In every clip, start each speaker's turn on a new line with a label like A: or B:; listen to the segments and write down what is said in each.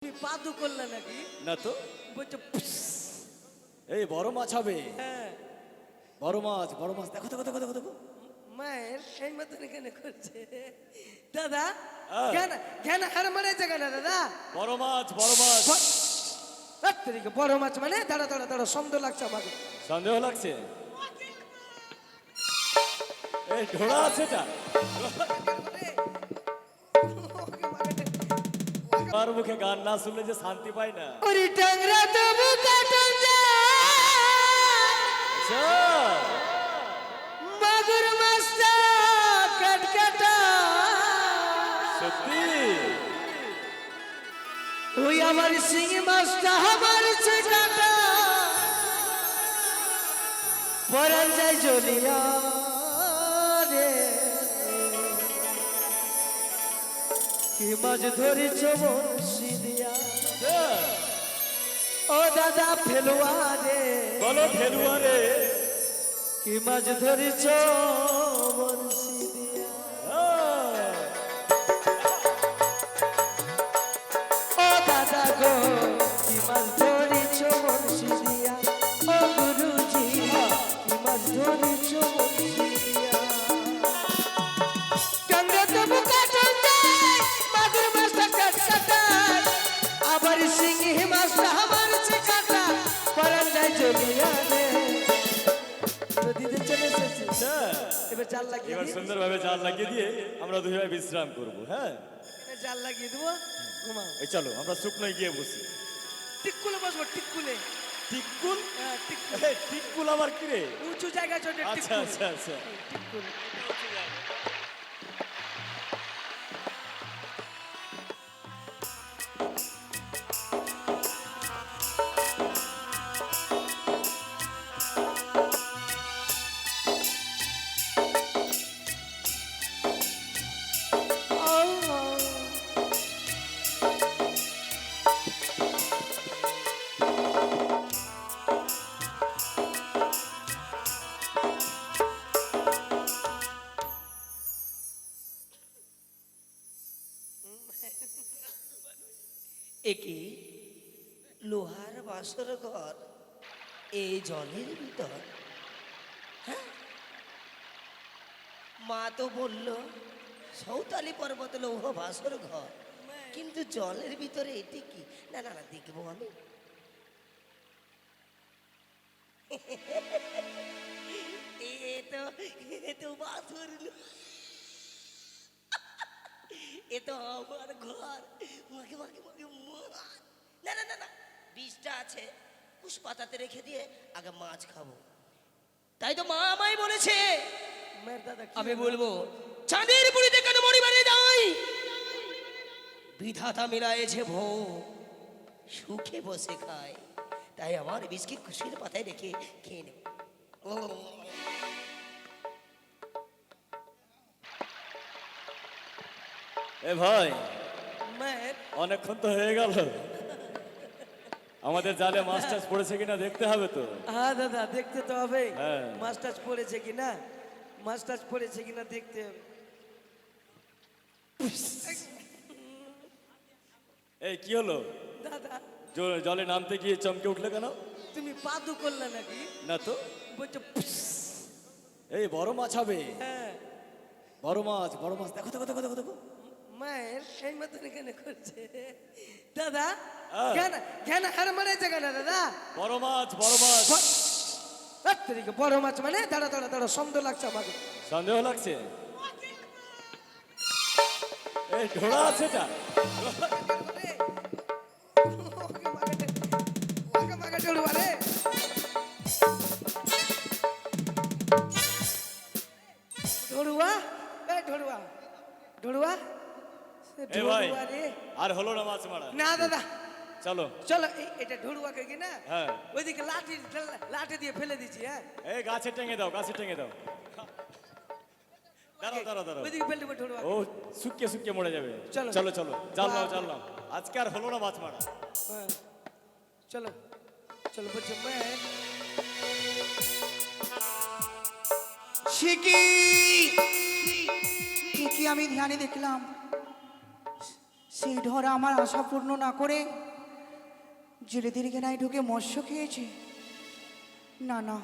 A: তুমি পাদু করলে নাকি?
B: না তো,
A: বলছে
B: এই বড় মাছ হবে।
A: হ্যাঁ
B: বড় মাছ, বড় মাছ, দেখো দেখো দেখো দেখো দেখো।
A: মায়ের এই মতন এখানে করছে দাদা।
B: হ্যাঁ।
A: জ্ঞান জ্ঞান হার মারাইছে কেন দাদা?
B: বড় মাছ, বড় মাছ।
A: বড় মাছ মানে দাঁড়া দাঁড়া দাঁড়া, সন্দেহ লাগছে আমাকে।
B: সন্দেহ লাগছে? এই ঢোড়া আছে এটা। আমার মুখে গান না শুনলে যে শান্তি পাই না।
A: ওরে টাংরা তবু কাটন
B: আচ্ছা,
A: মাগুর মাছটা কাটকাটা।
B: সত্যি?
A: ওই আমার শিঙি মাছটা আমার ছেটাটা পরান যায় জ্বলিয়া রে। কি মাছ ধরেছ বংশী দিয়া ও দাদা ফেলুয়া রে।
B: বলো ফেলুয়া রে।
A: কি মাছ ধরেছ বংশী দিয়া ও দাদা গো। কি মাছ ধরেছ বংশী দিয়া ও গুরুজি। কি মাছ ধরেছ বংশী দিয়া। টাংরা তবু কাটন যায়, মাগুর মাছটা কাটকাটায়, আবার শিঙি মাছটা আমার ছেকাটা পরান যায় জ্বলিয়া রে। নদীতে চলে এসেছি,
B: আচ্ছা,
A: এবার জাল লাগিয়ে
B: এবার
A: দিই।
B: সুন্দরভাবে জাল লাগিয়ে দিয়ে আমরা দুই ভাই বিশ্রাম করবো। হ্যাঁ,
A: এবার জাল লাগিয়ে দেবো, ঘুমাও।
B: এই চলো আমরা শুকনোয় গিয়ে বসি।
A: টিকুলে বসবো, টিকুলে।
B: টিকুল?
A: হ্যাঁ, টিকুল।
B: এই টিকুল আবার কি রে?
A: উঁচু জায়গায় চলে
B: আচ্ছা
A: টিকুল।
B: আচ্ছা আচ্ছা।
A: টিকুল। একে লোহার বাসর ঘর এই জলের ভিতর। হ্যাঁ, মা তো বলল সৌতালি পর্বত লৌহ বাসর ঘর, কিন্তু জলের ভিতরে এটি কি? না না না, দেখবো আমি। এ তো বাসর এ তো আমার ঘর। মাকে মাকে মাকে না না না না, বিষটা আছে, কুশ পাতাতে রেখে দিয়ে আগে মাছ খাবো। তাই তো মা আমায় বলেছে আমি বলবো চাঁদের পুরীতে কেন মরিবারে যাই, বিধাতা মিলায়েছে ভো সুখে বসে খায়। তাই আমার বিষকে কুশের পাতায় রেখে খেয়ে নেব।
B: এ ভাই,
A: মায়ের
B: অনেকক্ষণ তো হয়ে গেল, আমাদের জালে মাছ টাছ পড়েছে কিনা দেখতে হবে তো।
A: হ্যাঁ দাদা, দেখতে তো হবে।
B: হ্যাঁ।
A: মাছ টাছ পড়েছে কিনা, মাছ টাছ পড়েছে কিনা দেখতে হবে।
B: এই কি হলো?
A: দাদা
B: জলে নামতে গিয়ে চমকে উঠলে কেন?
A: তুমি পাদু করলে নাকি?
B: না তো,
A: বলছে
B: এই বড় মাছ হবে।
A: হ্যাঁ।
B: বড় মাছ, বড় মাছ, দেখো দেখো দেখো দেখো দেখো।
A: মায়ের এই মতন এখানে করছে দাদা।
B: হ্যাঁ।
A: জ্ঞান জ্ঞান হার মারাইছে কেন দাদা?
B: বড় মাছ, বড় মাছ।
A: বড় মাছ মানে দাঁড়া দাঁড়া দাঁড়া, সন্দেহ লাগছে আমাকে।
B: সন্দেহ লাগছে? এই ঢোড়া আছে এটা। ঢড়ুয়া, এই ঢড়ুয়া, ঢড়ুয়া, এ ভাই,
A: ঢড়ুয়া রে।
B: আর হলো না মাছ মারা।
A: না দাদা,
B: চলো
A: চলো এটা ঢড়ুয়াকে কি না,
B: হ্যাঁ,
A: ওইদিকে লাঠি লাঠি দিয়ে ফেলে দিচ্ছি। হ্যাঁ,
B: এই গাছে টেঙে দাও, গাছে টেঙে দাও। দাঁড়াও দাঁড়াও দাঁড়াও,
A: ওইদিকে ফেলে দেবো ঢড়ুয়া।
B: ও শুকিয়ে শুকিয়ে মরে যাবে।
A: চলো।
B: চলো চলো, জানলাম জানলাম, আজকে আর হলো না মাছ মারা।
A: হ্যাঁ, চলো চলো। বলছো মায়ের
C: সে কি আমি ধ্যানে দেখলাম সেই ধরা আমার আশা পূর্ণ না করে জেলেদের ঘেরায় ঢুকে মৎস্য খেয়েছে। না না,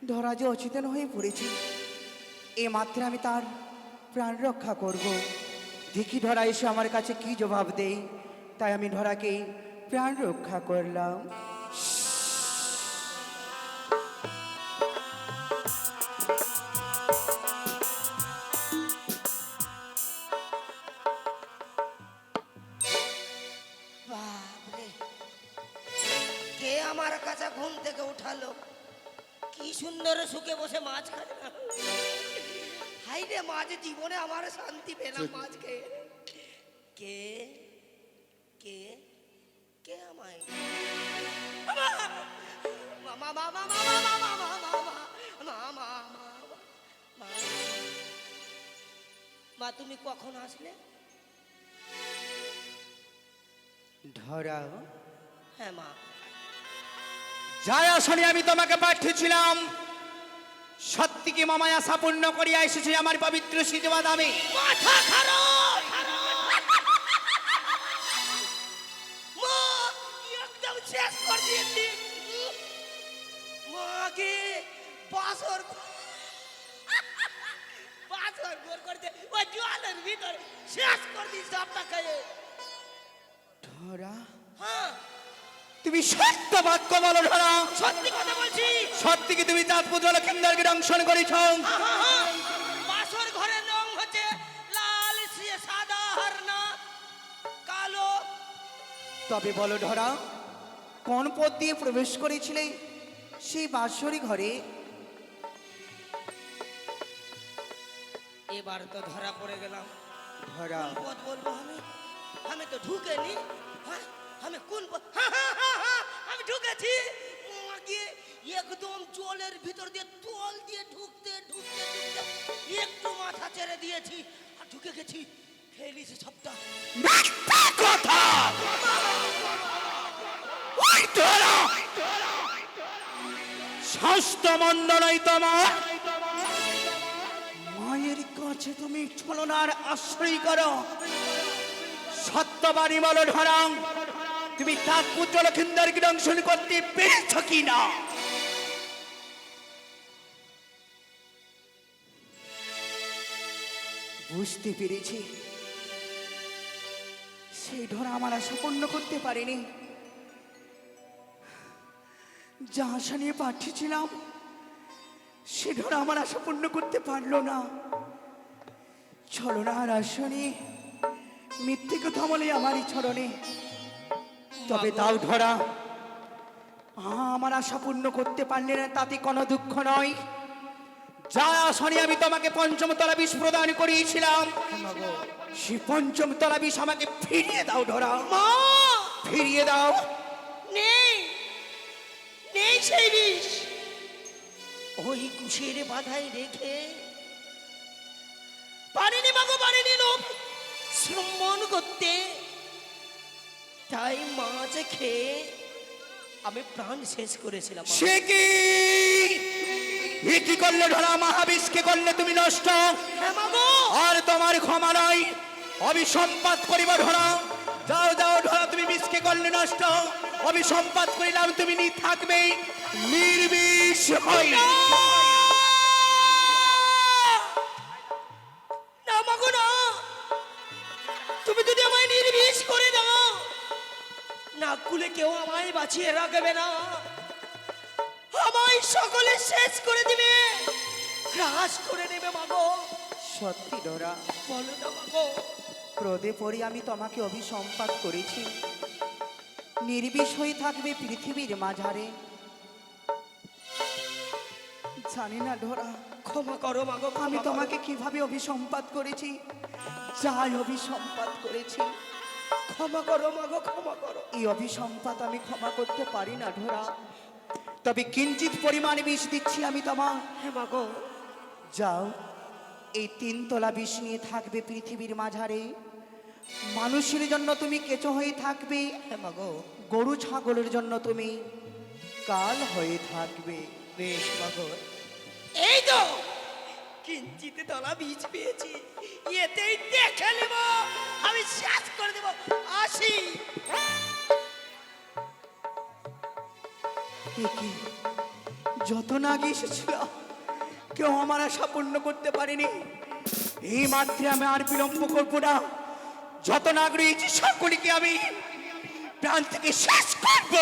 C: ধরা যে অচেতন হয়ে পড়েছে, এ মাত্র আমি তার প্রাণ রক্ষা করব। দেখি ধরা এসে আমার কাছে কি জবাব দেয়। তাই আমি ধরাকে প্রাণ রক্ষা করলাম।
A: বাপরে, কে আমার কাছে ঘুম থেকে উঠালো? কি সুন্দর সুখে বসে মাছ খায় না। হাই রে, মাছ জীবনে আমার শান্তি পেলাম মাছ খেয়ে। কে কে কে আমায়? মামা মামা মামা মামা মামা মামা মামা। মা, তুমি কখন আসলে?
C: ধরা,
A: হ্যাঁ মা।
C: যাই আসলে আমি তোমাকে পাঠিয়েছিলাম, সত্যি কি মামায় আশা পূর্ণ করিয়া এসেছে আমার পবিত্র সিজবা দামে।
A: মাথা খারাপ। মা, একদম শেষ করে দিয়েছি। মাকে বাসর গোর করতে ওই জলের ভিতরে শেষ করে দিয়েছি আপনাকে।
C: ধরা,
A: হ্যাঁ,
C: তুমি সত্য বাক্য বলো ধরা।
A: সত্যি কথা বলছি।
C: সত্যি কি তুমি চাঁদপুর জলকেন্দ্রকে দংশন করেছ?
A: বাসর ঘরের রং হচ্ছে লাল, সাদা আর না কালো।
C: তবে বলো ধরা, কোন পথ দিয়ে প্রবেশ করেছিলে সেই বাসরি ঘরে?
A: এবার তো ধরা পড়ে গেলাম।
C: ধরা,
A: কোন পথ বলবো আমি? আমি তো ঢুকেনি। হ্যাঁ, আমি কোন হ্যাঁ, আমি ঢুকেছি। গিয়ে একদম জলের ভিতর দিয়ে তল দিয়ে ঢুকতে ঢুকতে ঢুকতে একটু মাথা ছেড়ে দিয়েছি আর ঢুকে গেছি। খেলিছে সবটা।
C: মিথ্যা কথা! ওই ধরা, স্বাস্থ্য মন্দ নয় তোমার। মায়ের কাছে তুমি ছলনার আশ্রয় করো। সত্যবাণী বলো ধরা, তুমি চাঁদপুর জলকেন্দ্রকে দংশন করতে পেরেছ কিনা? বুঝতে পেরেছি, সেই ধরা আমার আশা পূর্ণ করতে পারেনি। যা আশা নিয়ে পাঠিয়েছিলাম সে ধরা আমার আশা পূর্ণ করতে পারলো না। ছলনার আসনে মিথ্যে কথা বলে আমারই ছড়নে। তবে তাও ধরা, আমার আশা পূর্ণ করতে পারলে না, তাতে কোনো দুঃখ নয়। যা আসনে আমি তোমাকে পঞ্চমতলা বিষ প্রদান করিয়েছিলাম, সেই পঞ্চমতলা বিষ আমাকে ফিরিয়ে দাও ধরা।
A: মা,
C: ফিরিয়ে দাও।
A: নেই নেই সেই বিষ। ওই কুশের বাধায় রেখে পারিনি মাগো, পারিনি লোভ শ্রমণ করতে। তাই মাছ খেয়ে আমি প্রাণ শেষ করেছিলাম।
C: সে কি এ কি করলে ধরা? মহাবিষকে করলে তুমি নষ্ট।
A: হ্যাঁ মাগো।
C: আর তোমার ক্ষমা নয়, অভিসম্পাত করিব ধরা। যাও যাও ধরা, তুমি বিষকে করলে নষ্ট। অভিসম্পাত করিলাম, তুমি থাকবে নির্বিষ হই।
A: না মাগো না, তুমি যদি আমায় নির্বিষ করে দাও, না কুলে কেউ আমায় বাঁচিয়ে রাখবে না। আমায় সকলে শেষ করে দিবে, গ্রাস করে নেবে মাগো।
C: সত্যি ধরা,
A: বলো না মাগো।
C: ক্রোধে পড়ে আমি তোমাকে অভিসম্পাত করেছি। নির্বিষ হয়ে থাকবে পৃথিবীর মাঝারে। জানি না ধরা,
A: ক্ষমা করো মাগো,
C: আমি তোমাকে কিভাবে অভিসম্পাত করেছি। যাই অভিসম্পাত করেছি,
A: ক্ষমা করো মাগো, ক্ষমা করো।
C: এই অভিসম্পাত আমি ক্ষমা করতে পারি না ধরা। তবে কিঞ্চিত পরিমাণে বিষ দিচ্ছি আমি তোমার।
A: হ্যাঁ মাগো।
C: যাও, এই 3 তলা বিষ নিয়ে থাকবে পৃথিবীর মাঝারে। মানুষের জন্য তুমি কেঁচো হয়ে থাকবে,
A: হ্যাঁ মাগো।
C: গরু ছাগলের জন্য তুমি কাল হয়ে থাকবে।
A: বেশ মাগো। এই তো কিঞ্চিতে তলা বীজ পেয়েছি, এতেই দেখে নেব, আমি শেষ করে দেব। আসি।
C: একে যত না আগে এসেছিল, কেউ আমার আশা পূর্ণ করতে পারেনি। এই মাত্রে আমি আর বিলম্ব করবো না। যত না রয়েছে সকলকে আমি প্রাণ থেকে শেষ করব।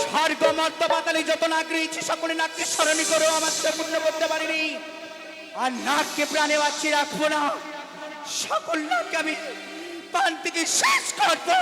C: স্বর্গ মর্ত পাতালে যত নাগ রয়েছে সকলে নাককে স্মরণী করো, আমার তো পূর্ণ করতে পারিনি। আর নাককে প্রাণে বাঁচিয়ে রাখবো না, সকল নাককে আমি প্রাণ থেকে শেষ করবো।